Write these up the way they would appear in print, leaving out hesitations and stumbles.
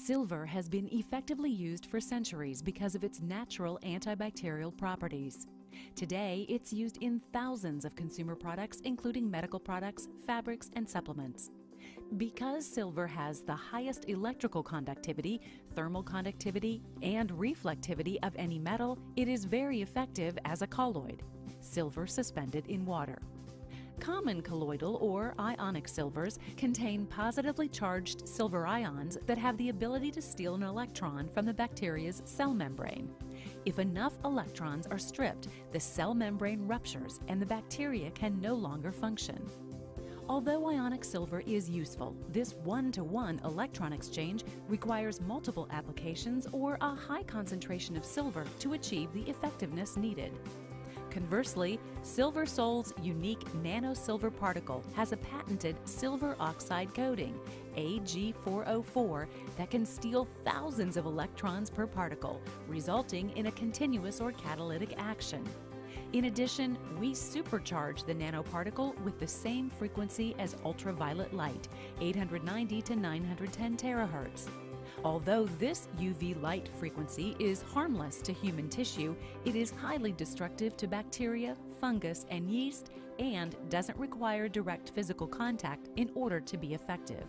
Silver has been effectively used for centuries because of its natural antibacterial properties. Today, it's used in thousands of consumer products, including medical products, fabrics, and supplements. Because silver has the highest electrical conductivity, thermal conductivity, and reflectivity of any metal, it is very effective as a colloid, silver suspended in water. Common colloidal or ionic silvers contain positively charged silver ions that have the ability to steal an electron from the bacteria's cell membrane. If enough electrons are stripped, the cell membrane ruptures and the bacteria can no longer function. Although ionic silver is useful, this one-to-one electron exchange requires multiple applications or a high concentration of silver to achieve the effectiveness needed. Conversely, SilverSol's unique nano-silver particle has a patented silver oxide coating, Ag4O4, that can steal thousands of electrons per particle, resulting in a continuous or catalytic action. In addition, we supercharge the nanoparticle with the same frequency as ultraviolet light, 890 to 910 terahertz. Although this UV light frequency is harmless to human tissue, it is highly destructive to bacteria, fungus, and yeast, and doesn't require direct physical contact in order to be effective.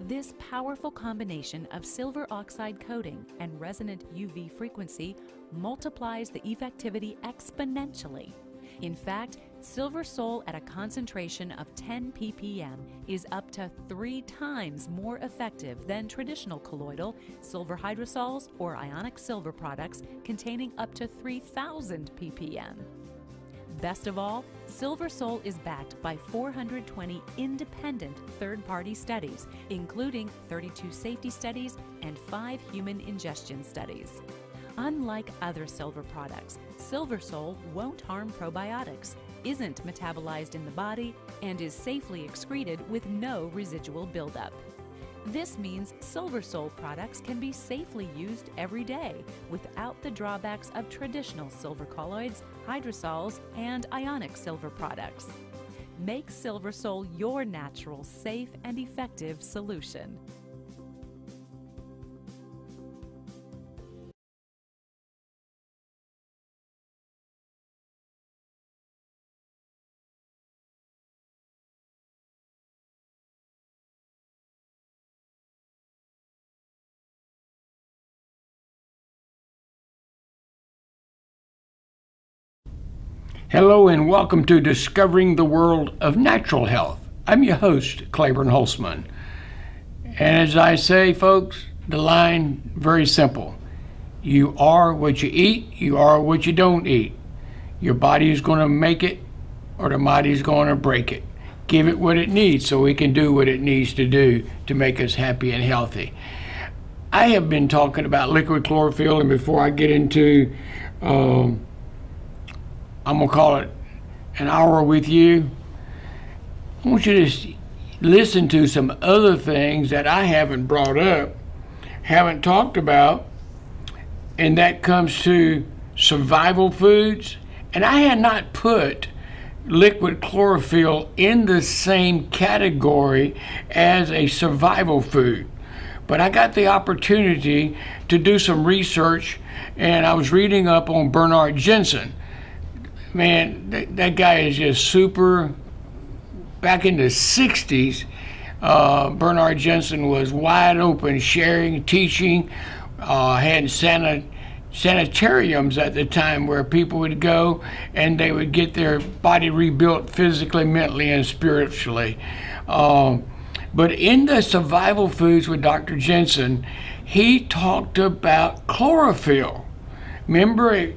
This powerful combination of silver oxide coating and resonant UV frequency multiplies the effectivity exponentially. In fact, SilverSol at a concentration of 10 ppm is up to 3 times more effective than traditional colloidal, silver hydrosols, or ionic silver products containing up to 3,000 ppm. Best of all, SilverSol is backed by 420 independent third-party studies, including 32 safety studies and 5 human ingestion studies. Unlike other silver products, SilverSol won't harm probiotics, isn't metabolized in the body, and is safely excreted with no residual buildup. This means SilverSol products can be safely used every day without the drawbacks of traditional silver colloids, hydrosols, and ionic silver products. Make SilverSol your natural, safe, and effective solution. Hello and welcome to Discovering the World of Natural Health. I'm your host, Claiborne Holtzman. And as I say, folks, the line very simple. You are what you eat, you are what you don't eat. Your body is going to make it or the body's going to break it. Give it what it needs so it can do what it needs to do to make us happy and healthy. I have been talking about liquid chlorophyll, and before I get into I'm going to call it an hour with you, I want you to listen to some other things that I haven't brought up, haven't talked about, and that comes to survival foods. And I had not put liquid chlorophyll in the same category as a survival food. But I got the opportunity to do some research, and I was reading up on Bernard Jensen. Man, that guy is just super. Back in the 60s, Bernard Jensen was wide open, sharing, teaching, had sanitariums at the time where people would go and they would get their body rebuilt physically, mentally, and spiritually. But in the survival foods with Dr. Jensen, he talked about chlorophyll. Remember,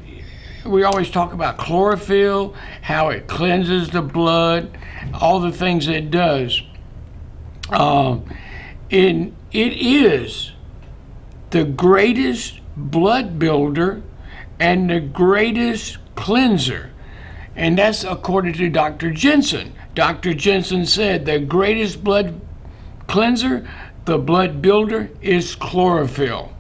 we always talk about chlorophyll, how it cleanses the blood, all the things it does. It is the greatest blood builder and the greatest cleanser. And that's according to Dr. Jensen. Dr. Jensen said the greatest blood cleanser, the blood builder, is chlorophyll.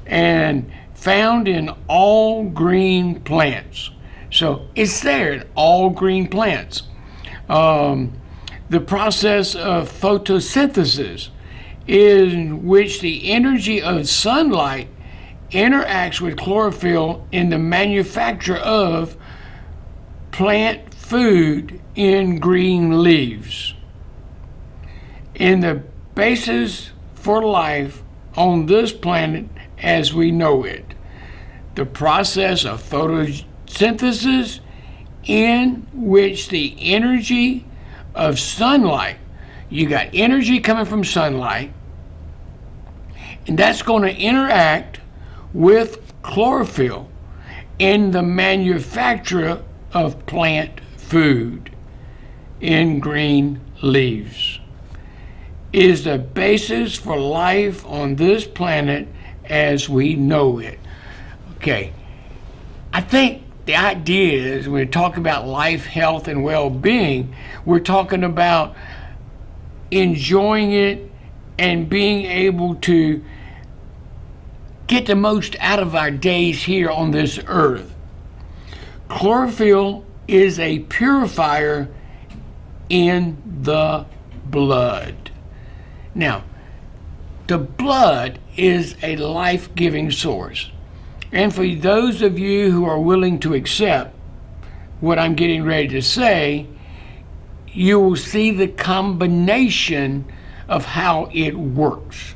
And found in all green plants. So it's there in all green plants. The process of photosynthesis in which the energy of sunlight interacts with chlorophyll in the manufacture of plant food in green leaves. In the basis for life on this planet as we know it, the process of photosynthesis, in which the energy of sunlight, you got energy coming from sunlight, and that's going to interact with chlorophyll in the manufacture of plant food in green leaves, is the basis for life on this planet as we know it. Okay, I think the idea is when we talk about life, health, and well-being, we're talking about enjoying it and being able to get the most out of our days here on this earth. Chlorophyll is a purifier in the blood. Now, the blood is a life-giving source. And for those of you who are willing to accept what I'm getting ready to say, you will see the combination of how it works.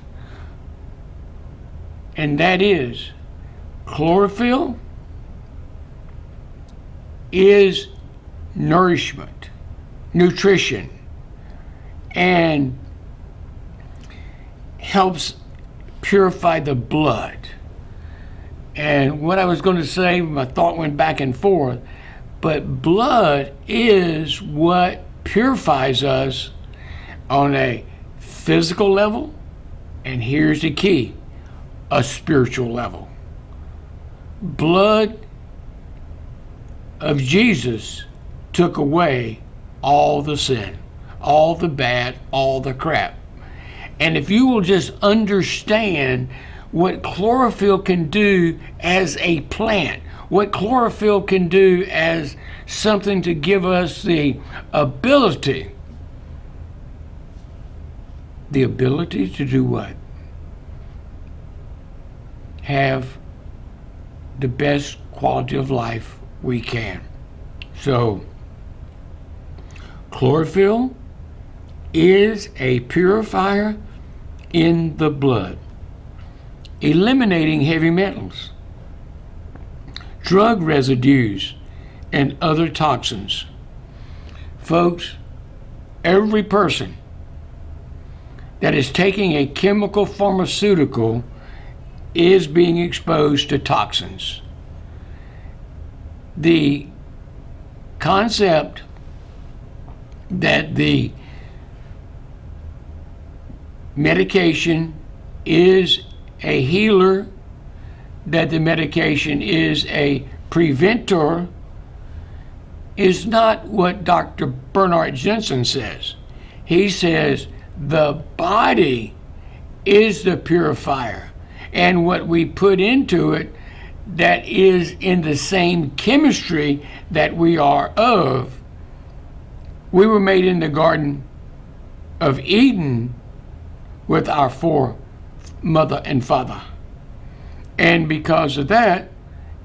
And that is, chlorophyll is nourishment, nutrition, and helps purify the blood. And what I was going to say, my thought went back and forth, but blood is what purifies us on a physical level, and here's the key, a spiritual level. Blood of Jesus took away all the sin, all the bad, all the crap. And if you will just understand what chlorophyll can do as a plant, what chlorophyll can do as something to give us the ability to do what? Have the best quality of life we can. So, chlorophyll is a purifier in the blood, eliminating heavy metals, drug residues, and other toxins. Folks, every person that is taking a chemical pharmaceutical is being exposed to toxins. The concept that the medication is a healer, that the medication is a preventer, is not what Dr. Bernard Jensen says. He says the body is the purifier, and what we put into it that is in the same chemistry that we are of. We were made in the Garden of Eden with our mother and father. And because of that,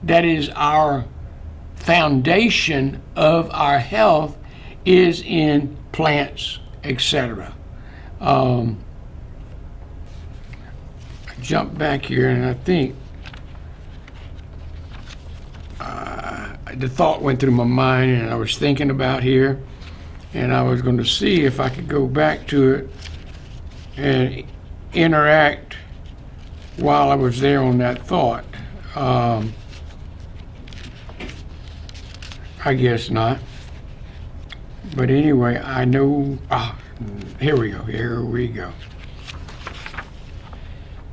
that is our foundation of our health, is in plants, etc. I jump back here, and I think the thought went through my mind, and I was thinking about here, and I was going to see if I could go back to it and interact while I was there on that thought. I guess not. But anyway, I know, here we go.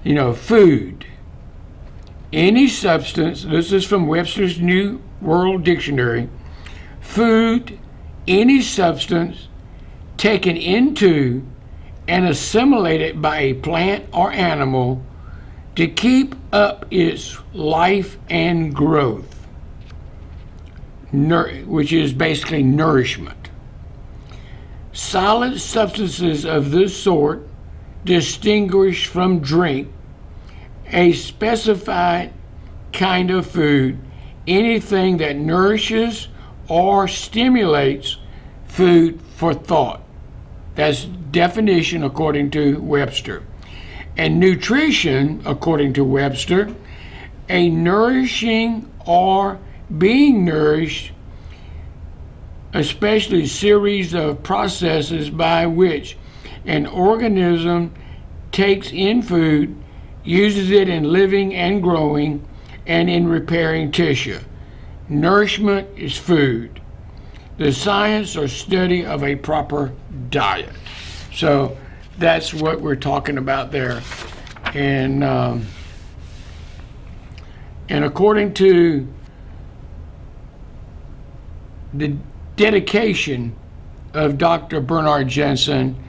You know, food. Any substance, this is from Webster's New World Dictionary, food, any substance taken into and assimilated by a plant or animal to keep up its life and growth, which is basically nourishment. Solid substances of this sort distinguished from drink, a specified kind of food, anything that nourishes or stimulates food for thought. That's definition according to Webster. And nutrition, according to Webster, a nourishing or being nourished, especially series of processes by which an organism takes in food, uses it in living and growing, and in repairing tissue. Nourishment is food. The science or study of a proper diet. So that's what we're talking about there. And according to the dedication of Dr. Bernard Jensen,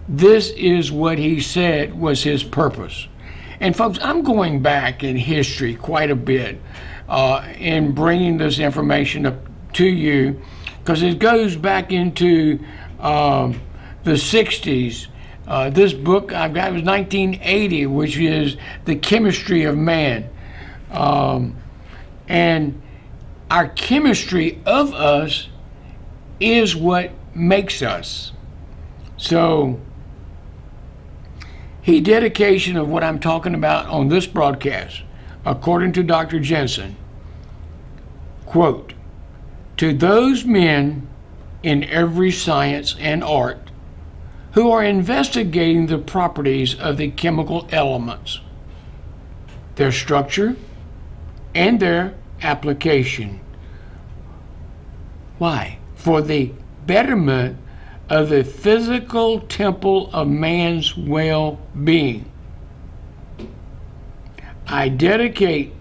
this is what he said was his purpose. And folks, I'm going back in history quite a bit in bringing this information up to you, because it goes back into the 60s. This book I've got was 1980, which is The Chemistry of Man. And our chemistry of us is what makes us. So, he dedication of what I'm talking about on this broadcast, according to Dr. Jensen, quote, to those men in every science and art who are investigating the properties of the chemical elements, their structure, and their application. Why? For the betterment of the physical temple of man's well-being. I dedicate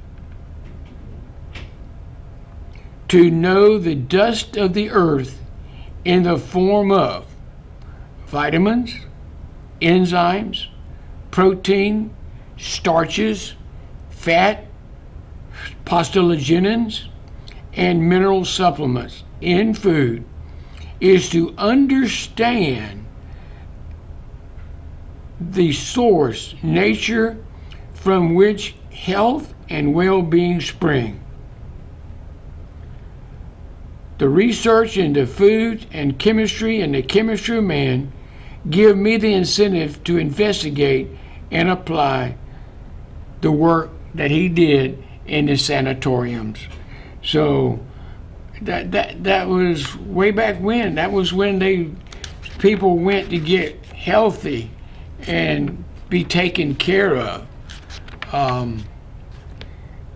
to know the dust of the earth in the form of vitamins, enzymes, protein, starches, fat, polyphenols, and mineral supplements in food is to understand the source, nature from which health and well-being spring. The research into food and chemistry and the chemistry of man give me the incentive to investigate and apply the work that he did in the sanatoriums. So that was way back when. That was when people went to get healthy and be taken care of.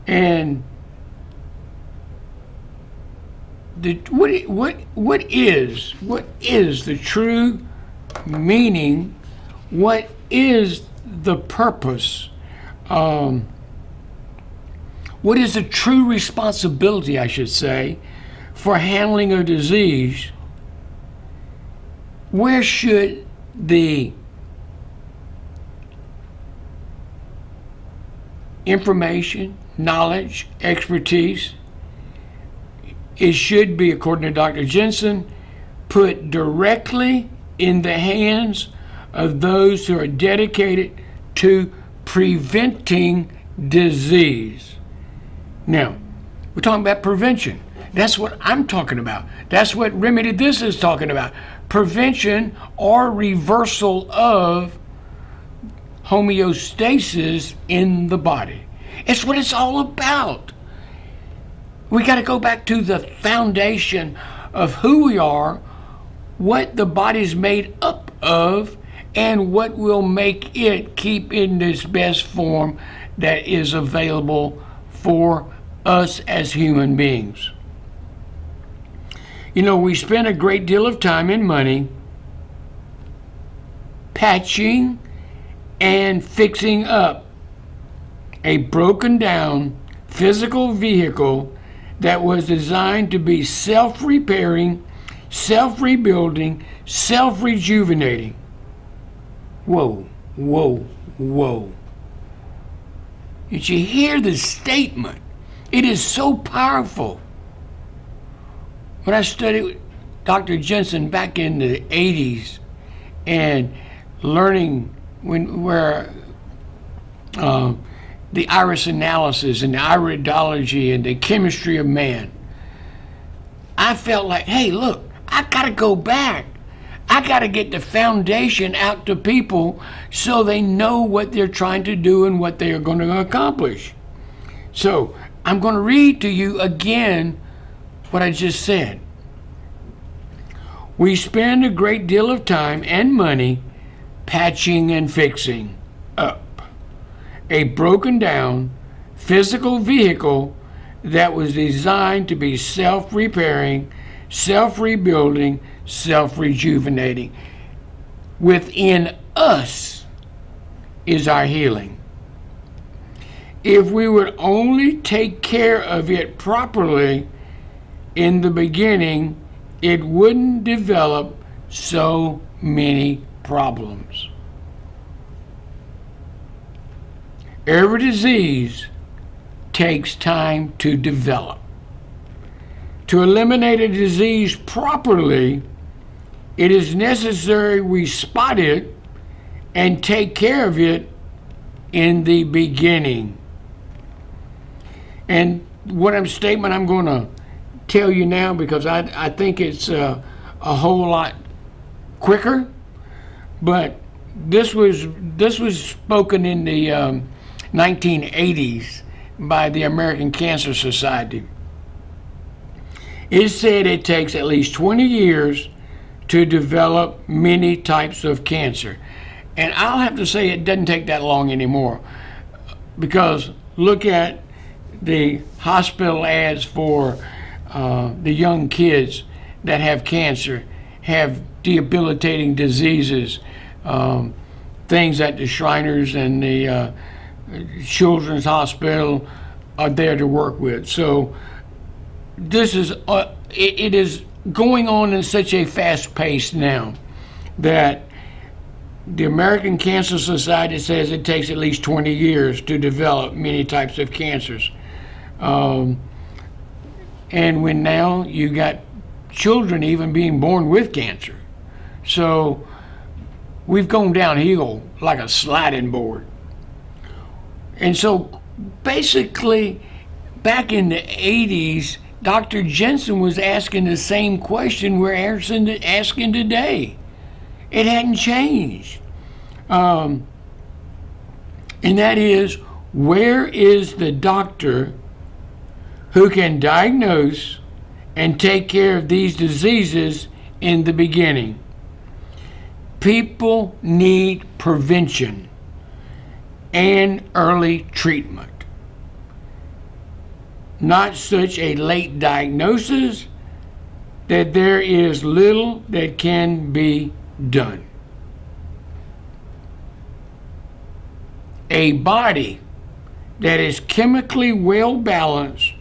And what is the true meaning? What is the purpose? What is the true responsibility, I should say, for handling a disease? Where should the information, knowledge, expertise, it should be, according to Dr. Jensen, put directly in the hands of those who are dedicated to preventing disease. Now, we're talking about prevention. That's what I'm talking about. That's what Remedy This is talking about. Prevention or reversal of homeostasis in the body. It's what it's all about. We got to go back to the foundation of who we are, what the body's made up of, and what will make it keep in this best form that is available for us as human beings. You know, we spend a great deal of time and money patching and fixing up a broken down physical vehicle that was designed to be self-repairing, self-rebuilding, self-rejuvenating. Whoa, whoa, whoa. Did you hear the statement? It is so powerful. When I studied Dr. Jensen back in the 80s and learning where the iris analysis and the iridology and the chemistry of man, I felt like, hey, look, I got to go back. I got to get the foundation out to people so they know what they're trying to do and what they are going to accomplish. So I'm going to read to you again what I just said. We spend a great deal of time and money patching and fixing up a broken down physical vehicle that was designed to be self-repairing, self-rebuilding, self-rejuvenating. Within us is our healing. If we would only take care of it properly in the beginning, it wouldn't develop so many problems. Every disease takes time to develop. To eliminate a disease properly, it is necessary we spot it and take care of it in the beginning. And statement I'm going to tell you now, because I think it's a whole lot quicker, but this was spoken in the 1980s by the American Cancer Society. It said it takes at least 20 years to develop many types of cancer. And I'll have to say it doesn't take that long anymore, because look at the hospital ads for the young kids that have cancer, have debilitating diseases, things that the Shriners and the Children's Hospital are there to work with. So this is it is going on in such a fast pace now that the American Cancer Society says it takes at least 20 years to develop many types of cancers. And when now you got children even being born with cancer. So we've gone downhill like a sliding board. And so basically back in the 80s, Dr. Jensen was asking the same question we're asking today. It hadn't changed. And that is, where is the doctor who can diagnose and take care of these diseases in the beginning? People need prevention and early treatment, not such a late diagnosis that there is little that can be done. A body that is chemically well balanced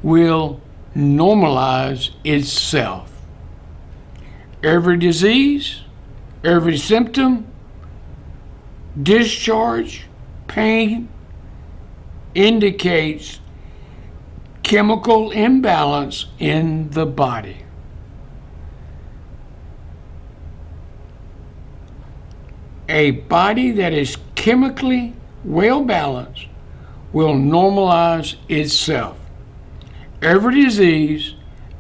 will normalize itself. Every disease, every symptom, discharge, pain indicates chemical imbalance in the body. A body that is chemically well balanced will normalize itself. Every disease,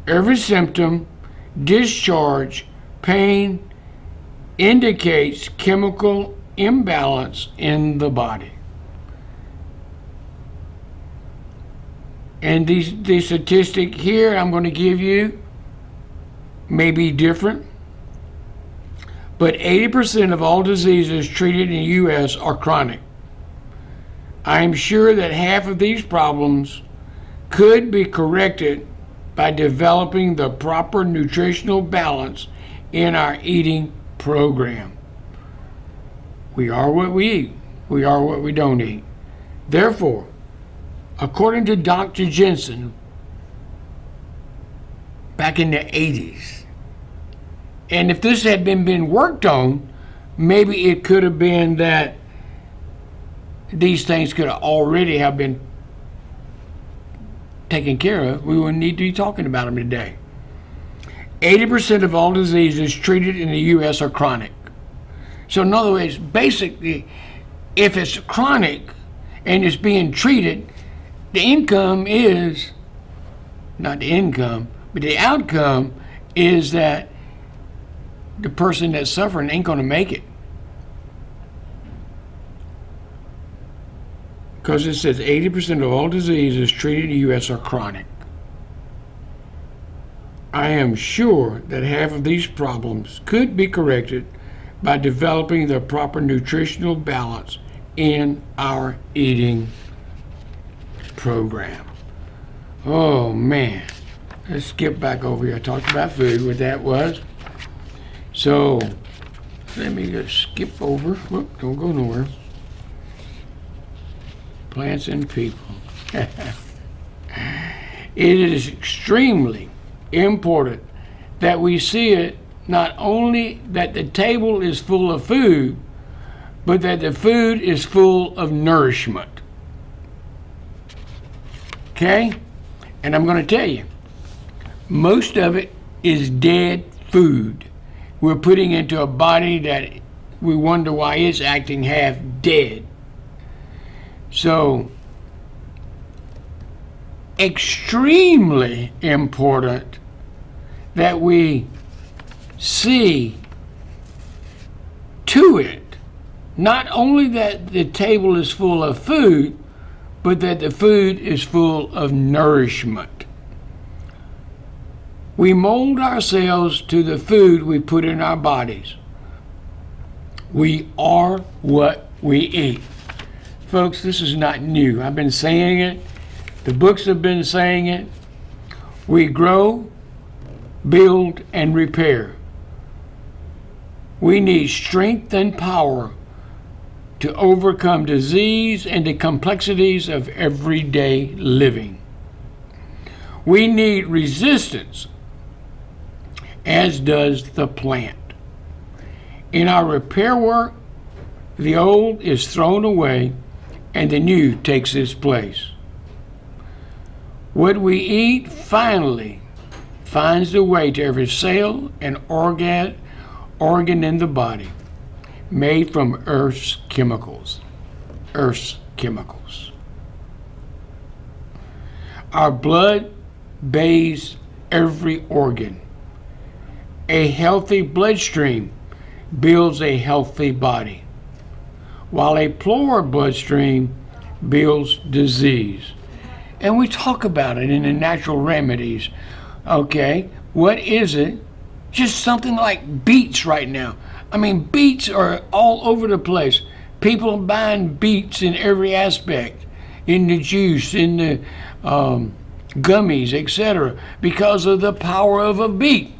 every symptom, discharge, pain indicates chemical imbalance in the body. And the statistic here I'm going to give you may be different, but 80% of all diseases treated in the U.S. are chronic. I am sure that half of these problems could be corrected by developing the proper nutritional balance in our eating program. We are what we eat. We are what we don't eat. Therefore, according to Dr. Jensen, back in the 80s, and if this had been worked on, maybe it could have been that these things could already have been taken care of. We wouldn't need to be talking about them today. 80% of all diseases treated in the U.S. are chronic. So in other words, basically, if it's chronic and it's being treated, the income is, not the income, but the outcome is that the person that's suffering ain't going to make it. Because it says 80% of all diseases treated in the U.S. are chronic. I am sure that half of these problems could be corrected by developing the proper nutritional balance in our eating program. Oh man, let's skip back over here. I talked about food, what that was. So let me just skip over. Whoop, don't go nowhere. Plants and people. It is extremely important that we see it, not only that the table is full of food, but that the food is full of nourishment. Okay? And I'm going to tell you, most of it is dead food we're putting into a body that we wonder why it's acting half dead. So, extremely important that we see to it, not only that the table is full of food, but that the food is full of nourishment. We mold ourselves to the food we put in our bodies. We are what we eat. Folks, this is not new. I've been saying it. The books have been saying it. We grow, build, and repair. We need strength and power to overcome disease and the complexities of everyday living. We need resistance, as does the plant. In our repair work, the old is thrown away and the new takes its place. What we eat finally finds the way to every cell and organ in the body, made from Earth's chemicals. Earth's chemicals. Our blood bathes every organ. A healthy bloodstream builds a healthy body, while a poor bloodstream builds disease. And we talk about it in the natural remedies. Okay, what is it? Just something like beets right now. I mean, beets are all over the place. People are buying beets in every aspect, in the juice, in the gummies, etc., because of the power of a beet.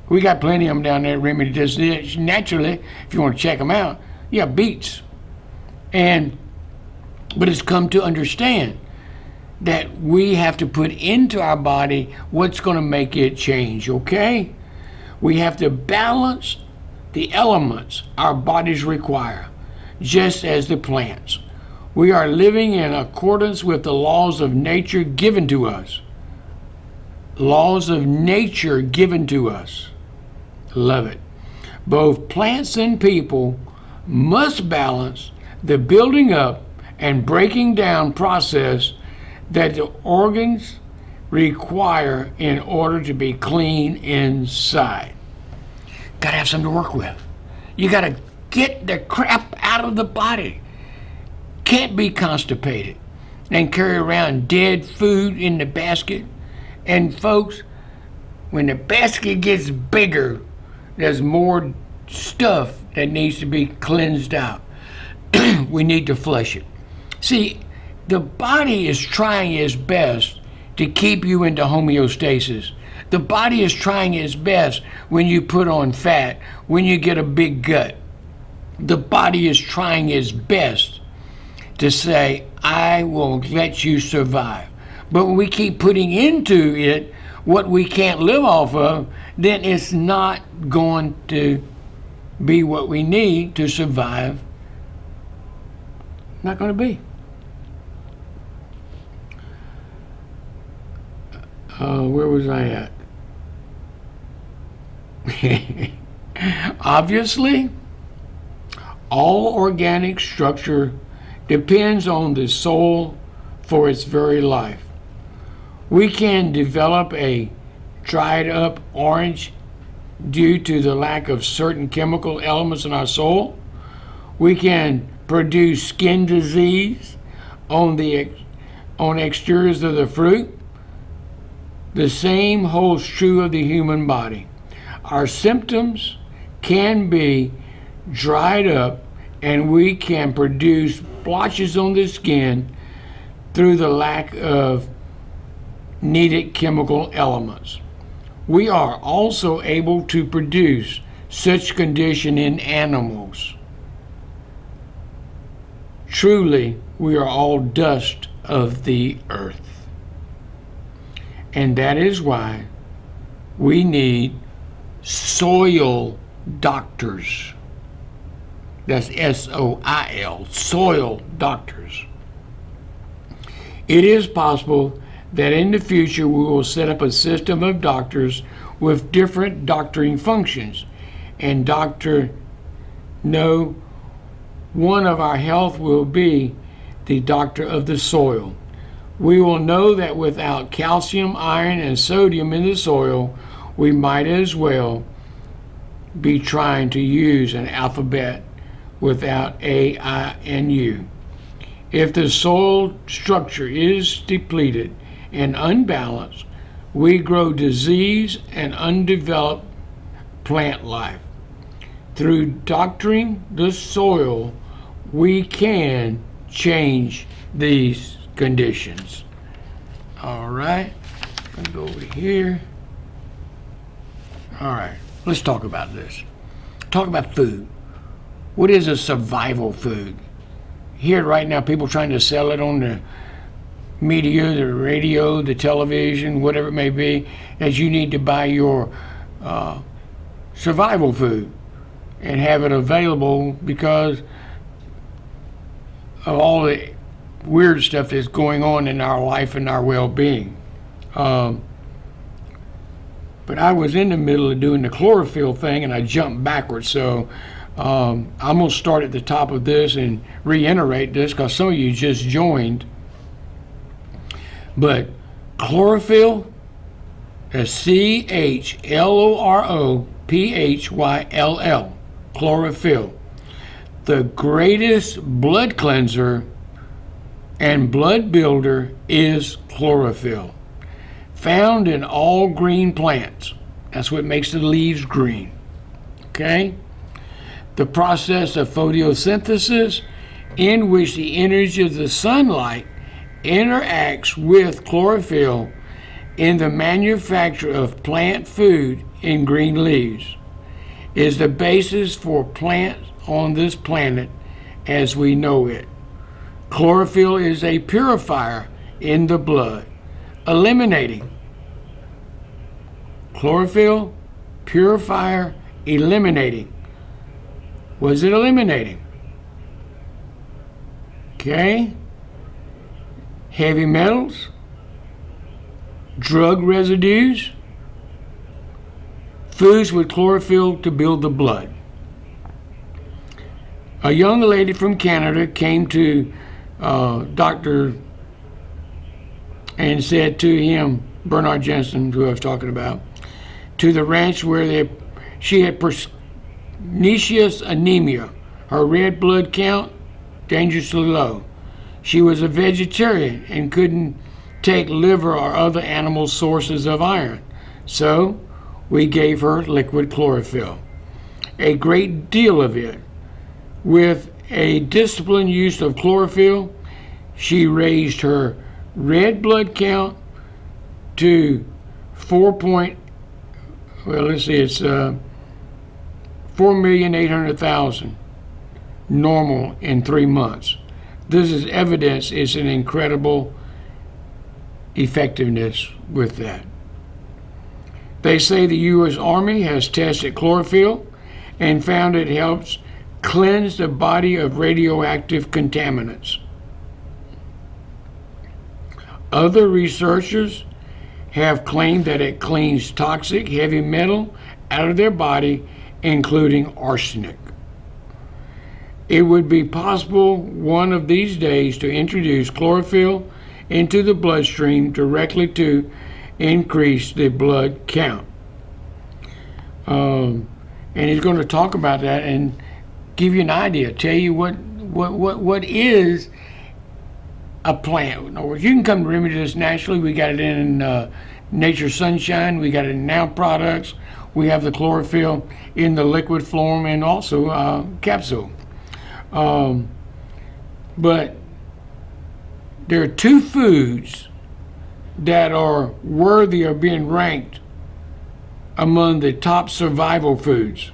We got plenty of them down there at Remedy. Just naturally, if you want to check them out, yeah, beets. But it's come to understand that we have to put into our body what's going to make it change, okay? We have to balance the elements our bodies require, just as the plants. We are living in accordance with the laws of nature given to us. Laws of nature given to us. Love it. Both plants and people must balance the building up and breaking down process that the organs require in order to be clean inside. Gotta have something to work with. You gotta get the crap out of the body. Can't be constipated and carry around dead food in the basket. And folks, when the basket gets bigger, there's more stuff that needs to be cleansed out. We need to flush it. See, the body is trying its best to keep you into homeostasis. The body is trying its best when you put on fat, when you get a big gut. The body is trying its best to say, I will let you survive. But when we keep putting into it what we can't live off of, then it's not going to be what we need to survive. Not going to be. Where was I at? Obviously, All organic structure depends on the soil for its very life. We can develop a dried up orange due to the lack of certain chemical elements in our soil. We can produce skin disease on the exteriors of the fruit. The same holds true of the human body. Our symptoms can be dried up, and we can produce blotches on the skin through the lack of needed chemical elements. We are also able to produce such condition in animals. Truly, we are all dust of the earth. And that is why we need soil doctors. That's SOIL, soil doctors. It is possible that in the future we will set up a system of doctors with different doctoring functions, and one of our health will be the doctor of the soil. We will know that without calcium, iron, and sodium in the soil, we might as well be trying to use an alphabet without A, I, and U. If the soil structure is depleted and unbalanced, we grow disease and undeveloped plant life. Through doctoring the soil, we can change these conditions. All right, I'm gonna go over here. All right, let's talk about this. Talk about food. What is a survival food? Here right now, people trying to sell it on the media, the radio, the television, whatever it may be, that you need to buy your survival food and have it available because of all the weird stuff that's going on in our life and our well-being. But I was in the middle of doing the chlorophyll thing and I jumped backwards, so I'm going to start at the top of this and reiterate this because some of you just joined. But chlorophyll, that's CHLOROPHYLL, chlorophyll. The greatest blood cleanser and blood builder is chlorophyll. Found in all green plants. That's what makes the leaves green. Okay? The process of photosynthesis, in which the energy of the sunlight interacts with chlorophyll in the manufacture of plant food in green leaves, is the basis for plants on this planet as we know it. Chlorophyll is a purifier in the blood, eliminating. Chlorophyll, purifier, eliminating. What is it eliminating? Okay. Heavy metals, drug residues, foods with chlorophyll to build the blood. A young lady from Canada came to Dr. and said to him, Bernard Jensen, who I was talking about, to the ranch where she had pernicious anemia, her red blood count dangerously low. She was a vegetarian and couldn't take liver or other animal sources of iron. So we gave her liquid chlorophyll, a great deal of it. With a disciplined use of chlorophyll, she raised her red blood count to 4,800,000 normal in 3 months. This is evidence it's an incredible effectiveness with that. They say the U.S. Army has tested chlorophyll and found it helps cleanse the body of radioactive contaminants. Other researchers have claimed that it cleans toxic heavy metal out of their body, including arsenic. It would be possible one of these days to introduce chlorophyll into the bloodstream directly to increase the blood count. And he's going to talk about that and give you an idea, tell you what is a plant. In other words, you can come to Remedy This Naturally. We got it in Nature Sunshine. We got it in Now Products. We have the chlorophyll in the liquid form and also capsule. But there are two foods that are worthy of being ranked among the top survival foods.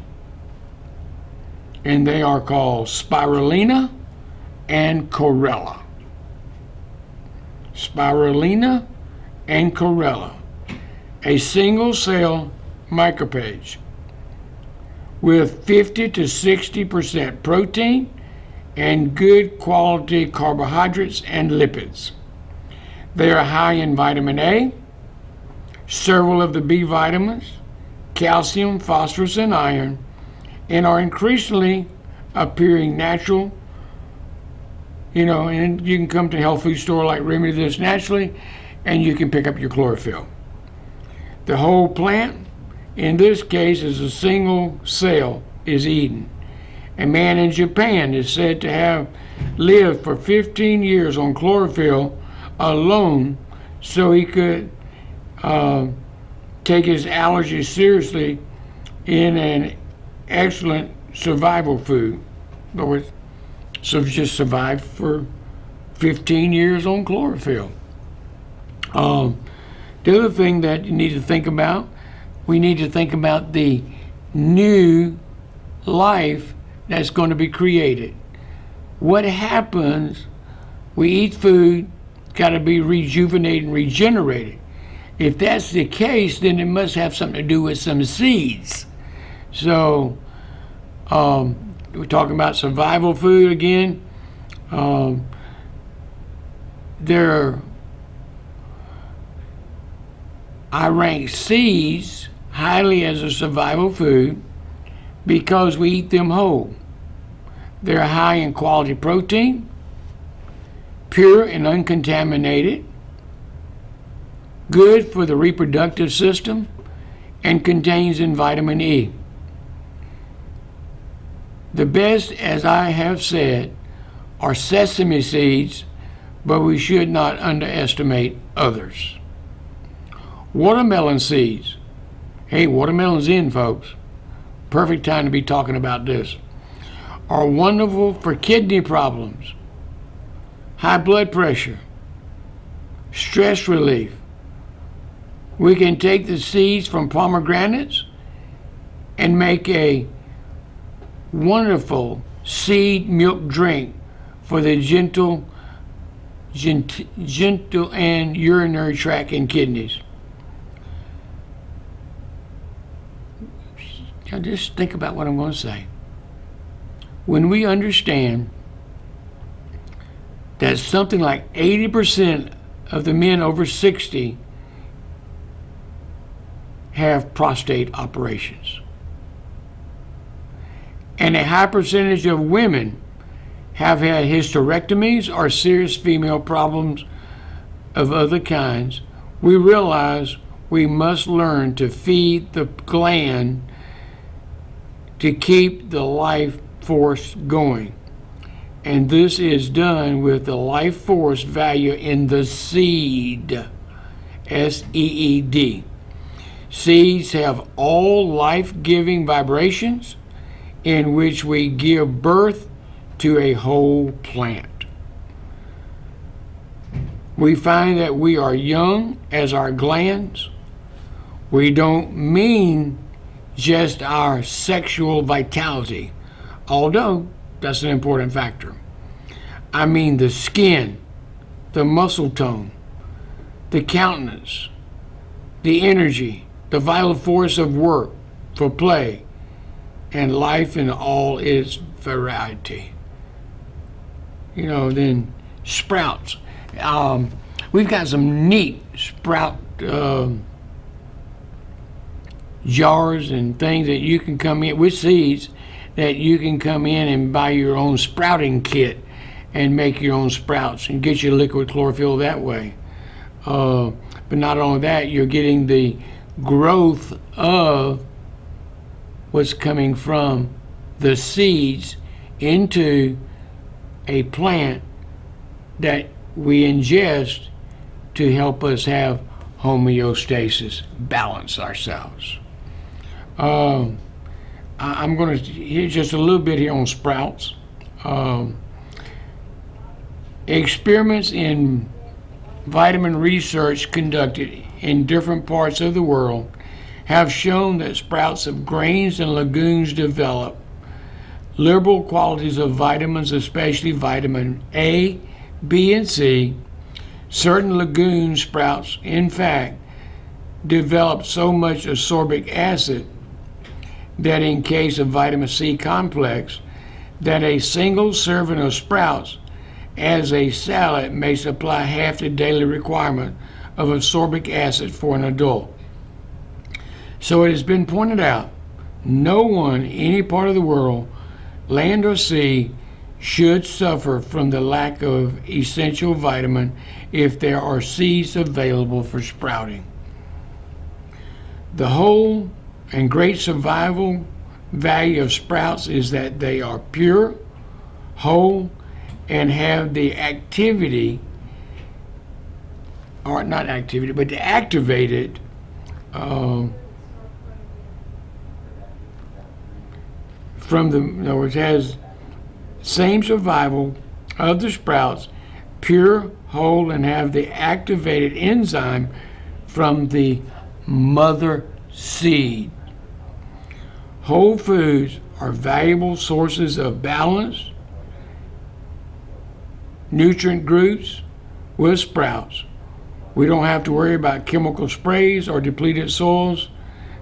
And they are called spirulina and chlorella. Spirulina and chlorella. A single cell microphage with 50 to 60% protein and good quality carbohydrates and lipids. They are high in vitamin A, several of the B vitamins, calcium, phosphorus, and iron, and are increasingly appearing natural. And you can come to a health food store like Remedy This Naturally, and you can pick up your chlorophyll. The whole plant, in this case, is a single cell, is eaten. A man in Japan is said to have lived for 15 years on chlorophyll alone so he could take his allergies seriously in an excellent survival food. In other words, so just survived for 15 years on chlorophyll. The other thing that you need to think about, we need to think about the new life that's going to be created. What happens? We eat food, got to be rejuvenated and regenerated. If that's the case, then it must have something to do with some seeds. So we're talking about survival food again. I rank seeds highly as a survival food because we eat them whole. They're high in quality protein, pure and uncontaminated, good for the reproductive system, and contains in vitamin E. The best, as I have said, are sesame seeds, but we should not underestimate others. Watermelon seeds. Hey, watermelon's in, folks. Perfect time to be talking about this. Are wonderful for kidney problems, high blood pressure, stress relief. We can take the seeds from pomegranates and make a wonderful seed milk drink for the gentle and urinary tract and kidneys. Now just think about what I'm going to say. When we understand that something like 80% of the men over 60 have prostate operations, and a high percentage of women have had hysterectomies or serious female problems of other kinds, we realize we must learn to feed the gland to keep the life force going. And this is done with the life force value in the seed, S-E-E-D. Seeds have all life-giving vibrations in which we give birth to a whole plant. We find that we are young as our glands. We don't mean just our sexual vitality, although that's an important factor. I mean the skin, the muscle tone, the countenance, the energy, the vital force of work for play, and life in all its variety. Then sprouts. We've got some neat sprout jars and things that you can come in with seeds that you can come in and buy your own sprouting kit and make your own sprouts and get your liquid chlorophyll that way. But not only that, you're getting the growth of what's coming from the seeds into a plant that we ingest to help us have homeostasis, balance ourselves. I'm going to hear just a little bit here on sprouts. Experiments in vitamin research conducted in different parts of the world have shown that sprouts of grains and legumes develop liberal qualities of vitamins, especially vitamin A, B, and C. Certain legume sprouts, in fact, develop so much ascorbic acid that in case of vitamin C complex, that a single serving of sprouts as a salad may supply half the daily requirement of ascorbic acid for an adult. So it has been pointed out, no one in any part of the world, land or sea, should suffer from the lack of essential vitamin if there are seeds available for sprouting. The whole and great survival value of sprouts is that they are pure, whole, and have the activity, or not activity, but the activated from the, in other words, has same survival of the sprouts, pure, whole, and have the activated enzyme from the mother seed. Whole foods are valuable sources of balance, nutrient groups with sprouts. We don't have to worry about chemical sprays or depleted soils.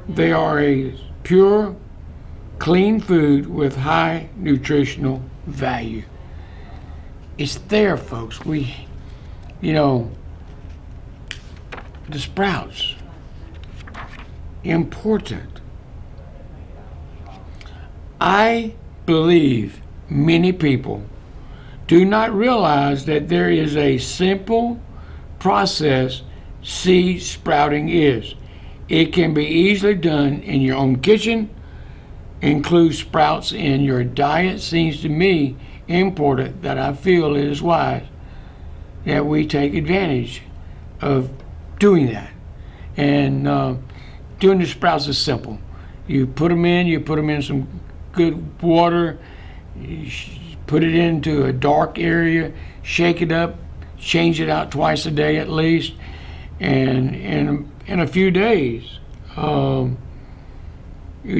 They are a pure, clean food with high nutritional value. It's there, folks. The sprouts, important. I believe many people do not realize that there is a simple process seed sprouting is. It can be easily done in your own kitchen. Include sprouts in your diet seems to me important, that I feel it is wise that we take advantage of doing that. And doing the sprouts is simple. You put them in some good water, you put it into a dark area, shake it up, change it out twice a day at least, and in a few days, you're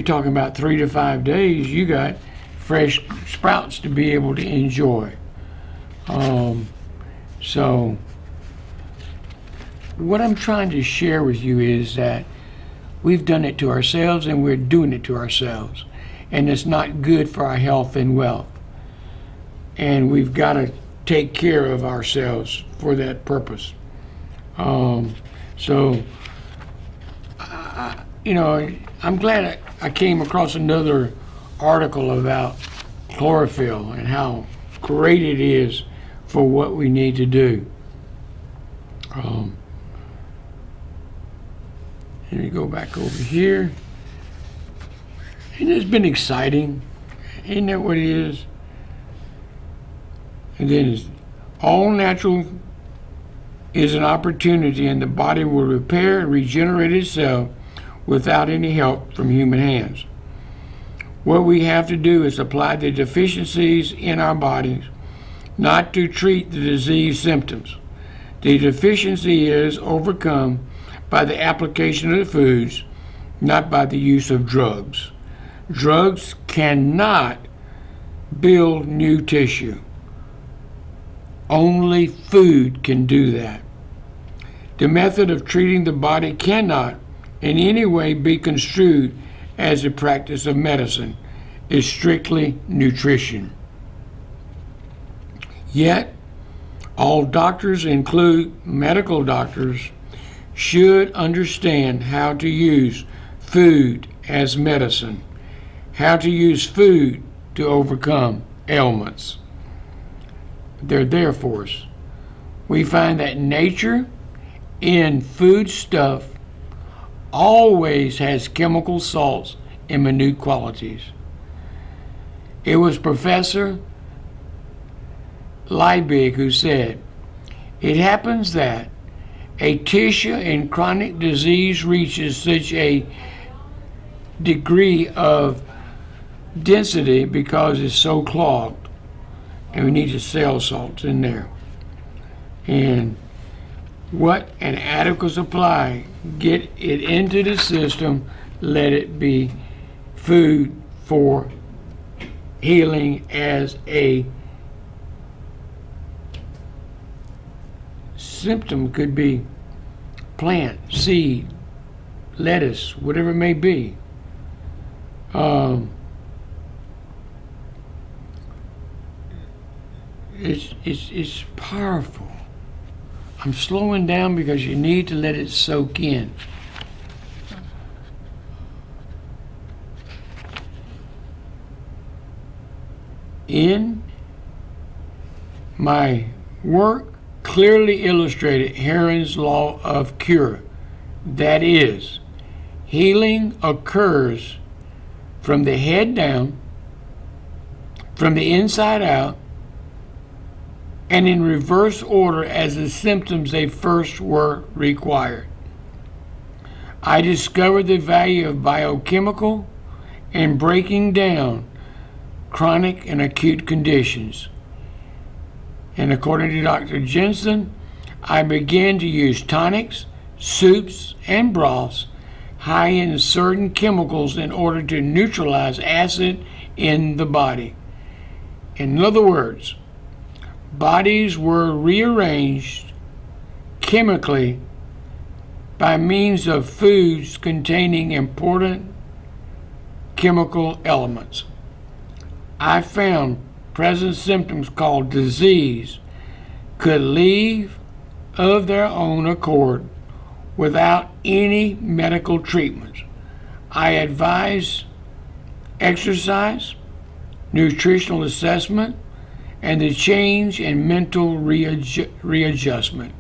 talking about 3 to 5 days, you got fresh sprouts to be able to enjoy. So what I'm trying to share with you is that we've done it to ourselves and we're doing it to ourselves, and it's not good for our health and wealth, and we've got to take care of ourselves for that purpose. So I'm glad I came across another article about chlorophyll and how great it is for what we need to do. Let me go back over here. And it's been exciting. Isn't that what it is? And then it's all natural is an opportunity, and the body will repair and regenerate itself without any help from human hands. What we have to do is apply the deficiencies in our bodies, not to treat the disease symptoms. The deficiency is overcome by the application of the foods, not by the use of drugs. Drugs cannot build new tissue. Only food can do that. The method of treating the body cannot in any way be construed as a practice of medicine. It's strictly nutrition. Yet, all doctors, include medical doctors, should understand how to use food as medicine, how to use food to overcome ailments. They're there for us. We find that nature in food stuff always has chemical salts in minute quantities. It was Professor Liebig who said, "It happens that a tissue in chronic disease reaches such a degree of density because it's so clogged, and we need the cell salts in there. And what an adequate supply, get it into the system, let it be food for healing as a symptom. Could be plant, seed, lettuce, whatever it may be. It's powerful. I'm slowing down because you need to let it soak in. In my work, clearly illustrated Heron's law of cure. That is, healing occurs from the head down, from the inside out, and in reverse order as the symptoms they first were required. I discovered the value of biochemical and breaking down chronic and acute conditions. And according to Dr. Jensen, I began to use tonics, soups, and broths high in certain chemicals in order to neutralize acid in the body. In other words, bodies were rearranged chemically by means of foods containing important chemical elements. I found present symptoms called disease could leave of their own accord without any medical treatment. I advise exercise, nutritional assessment, and the change in mental readjustment.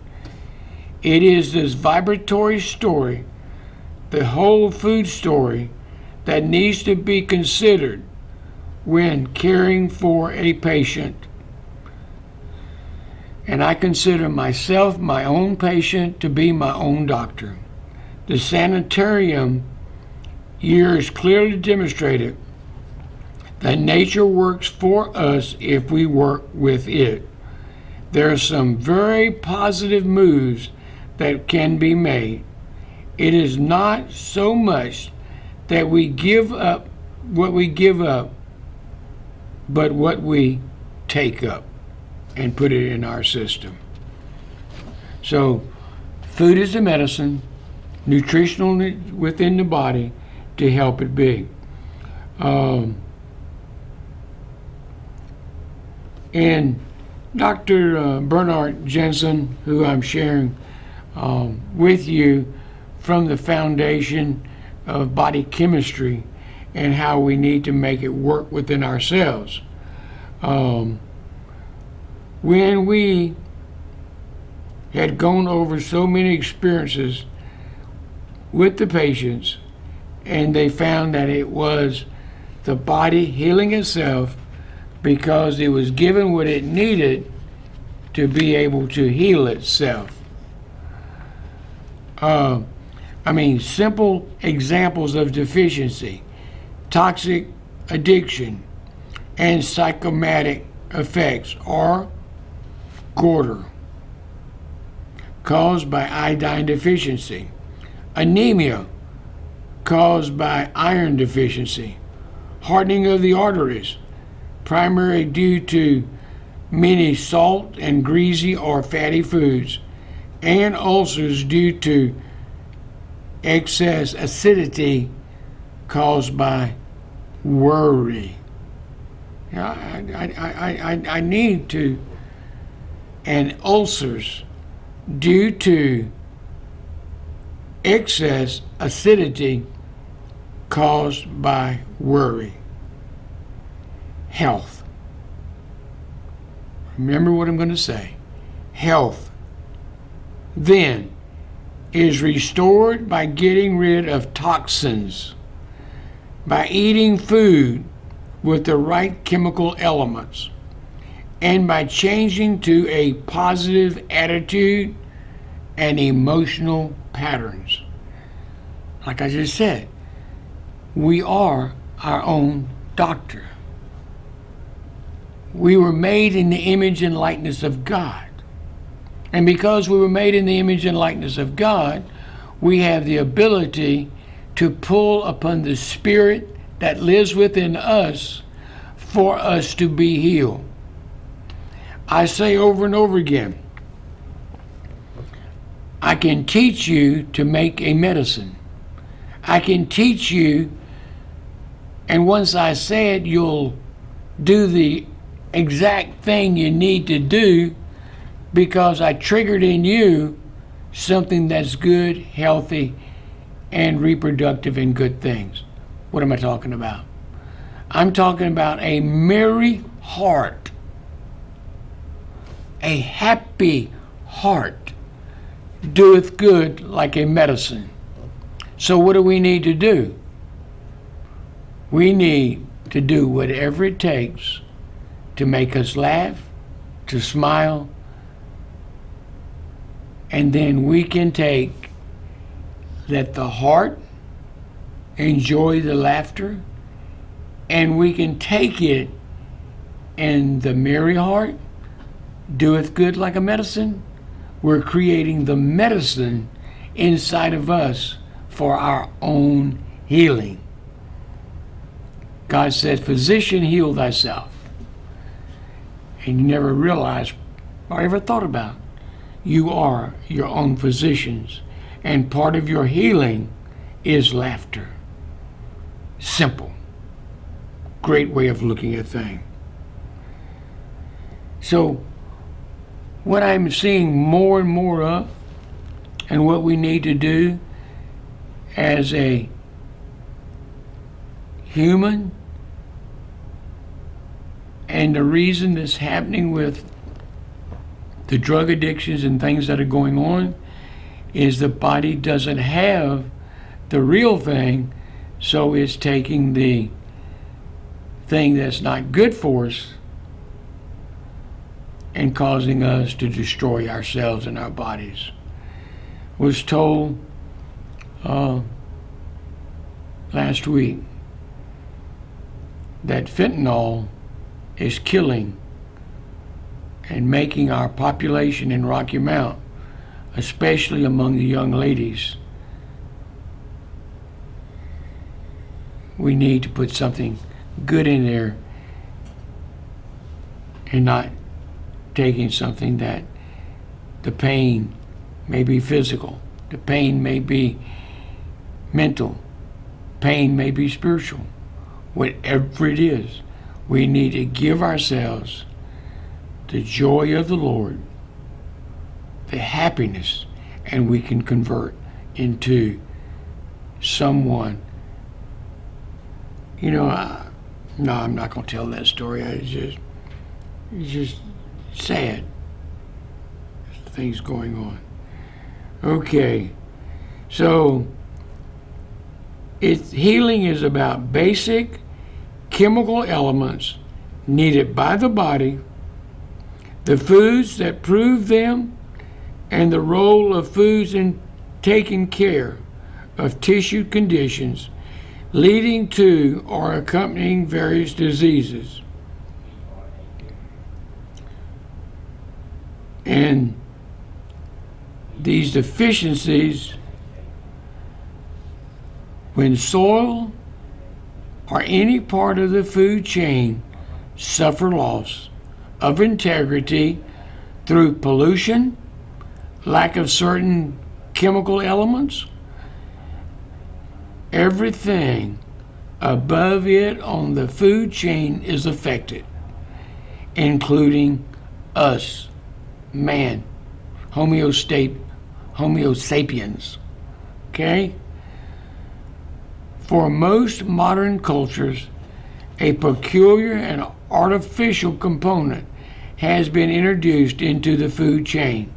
It is this vibratory story, the whole food story, that needs to be considered when caring for a patient. And I consider myself my own patient to be my own doctor. The sanitarium years clearly demonstrated that nature works for us if we work with it. There are some very positive moves that can be made. It is not so much that we give up what we give up, but what we take up and put it in our system. So food is the medicine, nutritional within the body to help it be. And Dr. Bernard Jensen, who I'm sharing with you from the foundation of body chemistry and how we need to make it work within ourselves. When we had gone over so many experiences with the patients, and they found that it was the body healing itself because it was given what it needed to be able to heal itself. Simple examples of deficiency, toxic addiction, and psychosomatic effects are goiter, caused by iodine deficiency, anemia, caused by iron deficiency, hardening of the arteries, primarily due to many salt and greasy or fatty foods, and ulcers due to excess acidity caused by worry. I need to, and ulcers due to excess acidity caused by worry. health. Remember what I'm going to say. Health then is restored by getting rid of toxins, by eating food with the right chemical elements, and by changing to a positive attitude and emotional patterns. Like I just said, we are our own doctor. We were made in the image and likeness of God. And because we were made in the image and likeness of God, we have the ability to pull upon the Spirit that lives within us for us to be healed. I say over and over again, I can teach you to make a medicine. I can teach you, and once I say it, you'll do the exact thing you need to do, because I triggered in you something that's good, healthy, and reproductive and good things. What am I talking about? I'm talking about a merry heart. A happy heart doeth good like a medicine. So what do we need to do? We need to do whatever it takes to make us laugh, to smile, and then we can let the heart enjoy the laughter, and we can take it, and the merry heart doeth good like a medicine. We're creating the medicine inside of us for our own healing. God said, physician, heal thyself. And you never realized or ever thought about, you are your own physicians, and part of your healing is laughter. Simple. Great way of looking at things. So what I'm seeing more and more of, and what we need to do as a human, and the reason this happening with the drug addictions and things that are going on, is the body doesn't have the real thing, so it's taking the thing that's not good for us and causing us to destroy ourselves and our bodies. Was told last week that fentanyl is killing and making our population in Rocky Mount, especially among the young ladies. We need to put something good in there and not taking something that the pain may be physical, the pain may be mental, pain may be spiritual. Whatever it is, we need to give ourselves the joy of the Lord, the happiness, and we can convert into someone. You know, no, I'm not going to tell that story. It's just sad. Things going on. Okay, so healing is about basic chemical elements needed by the body, the foods that prove them, and the role of foods in taking care of tissue conditions leading to or accompanying various diseases. And these deficiencies, when soil or any part of the food chain suffer loss of integrity through pollution, lack of certain chemical elements, everything above it on the food chain is affected, including us, man, Homo sapiens. Okay? For most modern cultures, a peculiar and artificial component has been introduced into the food chain.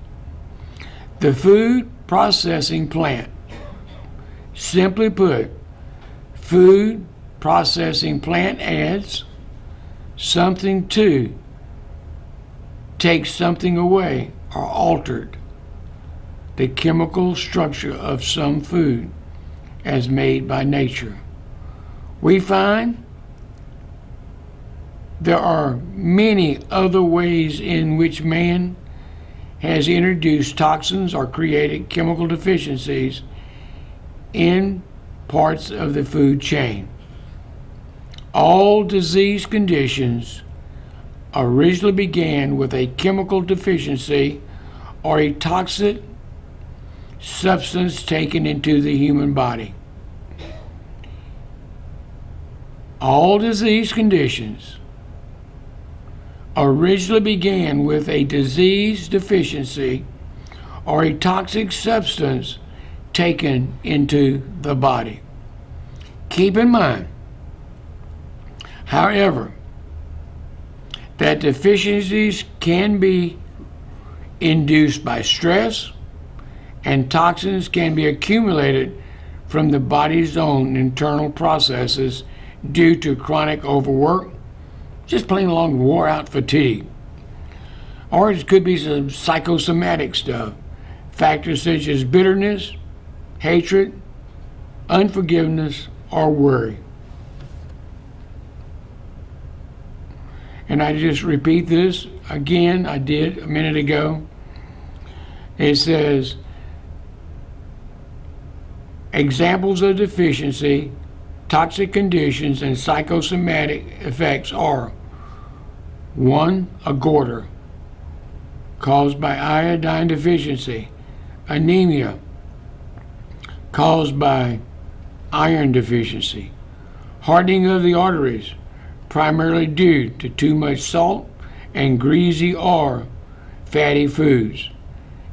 The food processing plant. Simply put, food processing plant adds something to, takes something away, or altered the chemical structure of some food as made by nature. We find there are many other ways in which man has introduced toxins or created chemical deficiencies in parts of the food chain. All disease conditions originally began with a chemical deficiency or a toxic substance taken into the human body. All disease conditions originally began with a disease deficiency or a toxic substance taken into the body. Keep in mind, however, that deficiencies can be induced by stress, and toxins can be accumulated from the body's own internal processes due to chronic overwork, just plain long wore out fatigue. Or it could be some psychosomatic stuff, factors such as bitterness, hatred, unforgiveness, or worry. And I just repeat this again, I did a minute ago. It says, examples of deficiency, toxic conditions, and psychosomatic effects are: 1. A goiter caused by iodine deficiency. Anemia caused by iron deficiency. Hardening of the arteries, primarily due to too much salt and greasy or fatty foods.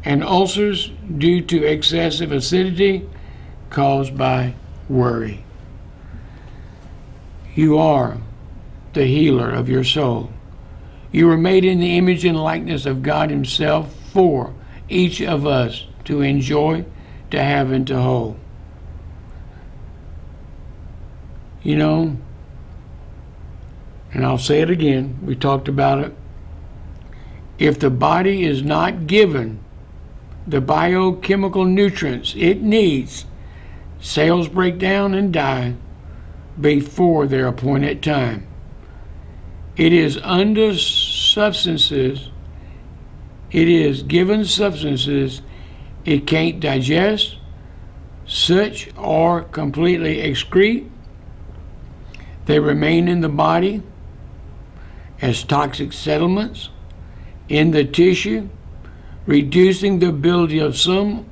And ulcers due to excessive acidity caused by worry. You are the healer of your soul. You were made in the image and likeness of God Himself for each of us to enjoy, to have, and to hold. You know, and I'll say it again, we talked about it. If the body is not given the biochemical nutrients it needs, cells break down and die before their appointed time. It is under substances, it is given substances it can't digest, such or completely excrete. They remain in the body as toxic settlements in the tissue, reducing the ability of some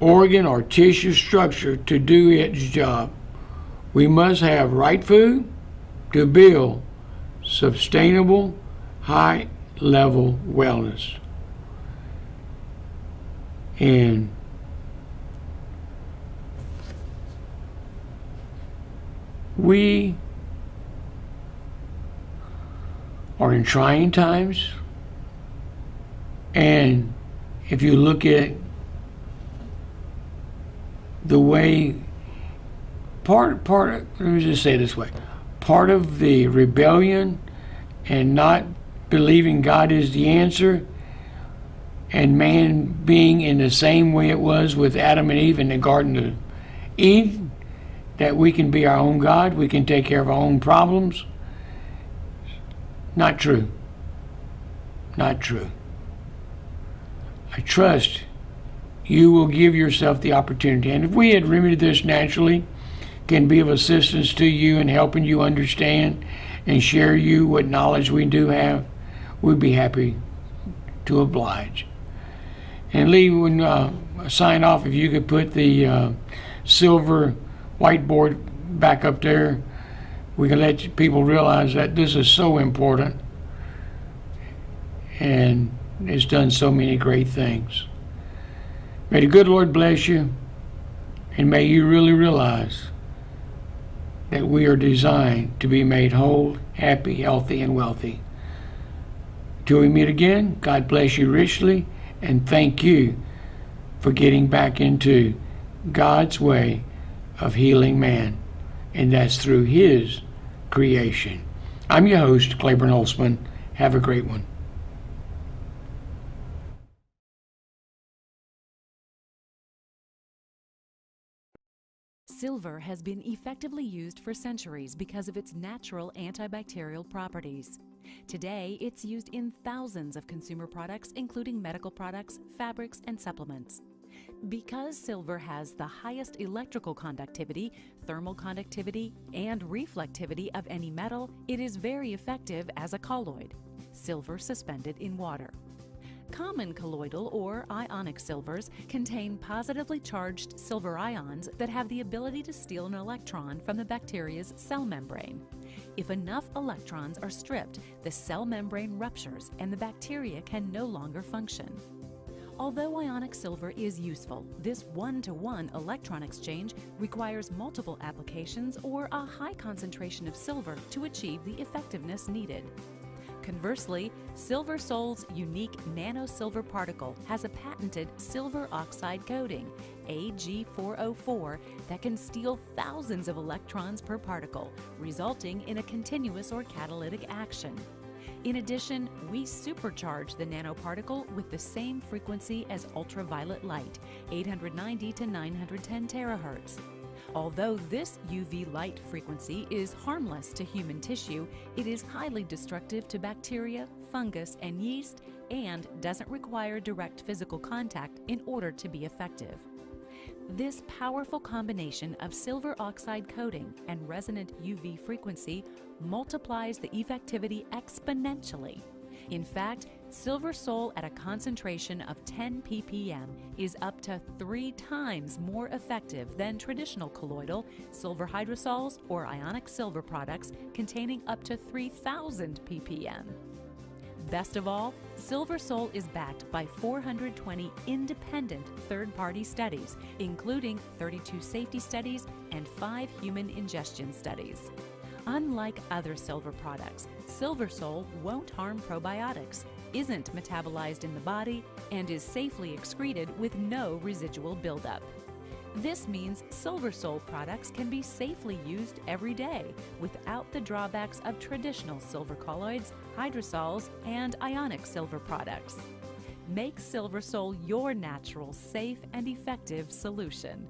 organ or tissue structure to do its job. We must have right food to build sustainable, high-level wellness. And we are in trying times, and if you look at the way let me just say it this way, part of the rebellion and not believing God is the answer, and man being in the same way it was with Adam and Eve in the Garden of Eden, that we can be our own God, we can take care of our own problems. Not true. Not true. I trust you will give yourself the opportunity. And if we had remedied this naturally, can be of assistance to you in helping you understand and share you what knowledge we do have, we'd be happy to oblige. And Lee, when sign off, if you could put the silver whiteboard back up there, we can let people realize that this is so important and it's done so many great things. May the good Lord bless you, and may you really realize that we are designed to be made whole, happy, healthy, and wealthy. Till we meet again, God bless you richly, and thank you for getting back into God's way of healing man, and that's through His creation. I'm your host, Claiborne Holtzman. Have a great one. Silver has been effectively used for centuries because of its natural antibacterial properties. Today, it's used in thousands of consumer products, including medical products, fabrics, and supplements. Because silver has the highest electrical conductivity, thermal conductivity, and reflectivity of any metal, it is very effective as a colloid, silver suspended in water. Common colloidal or ionic silvers contain positively charged silver ions that have the ability to steal an electron from the bacteria's cell membrane. If enough electrons are stripped, the cell membrane ruptures and the bacteria can no longer function. Although ionic silver is useful, this one-to-one electron exchange requires multiple applications or a high concentration of silver to achieve the effectiveness needed. Conversely, SilverSol's unique nano-silver particle has a patented silver oxide coating, Ag4O4, that can steal thousands of electrons per particle, resulting in a continuous or catalytic action. In addition, we supercharge the nanoparticle with the same frequency as ultraviolet light, 890 to 910 terahertz. Although this UV light frequency is harmless to human tissue, it is highly destructive to bacteria, fungus, and yeast, and doesn't require direct physical contact in order to be effective. This powerful combination of silver oxide coating and resonant UV frequency multiplies the effectivity exponentially. In fact, SilverSol at a concentration of 10 ppm is up to 3 times more effective than traditional colloidal, silver hydrosols, or ionic silver products containing up to 3,000 ppm. Best of all, SilverSol is backed by 420 independent third-party studies, including 32 safety studies and 5 human ingestion studies. Unlike other silver products, SilverSol won't harm probiotics, isn't metabolized in the body, and is safely excreted with no residual buildup. This means SilverSol products can be safely used every day without the drawbacks of traditional silver colloids, hydrosols, and ionic silver products. Make SilverSol your natural, safe, and effective solution.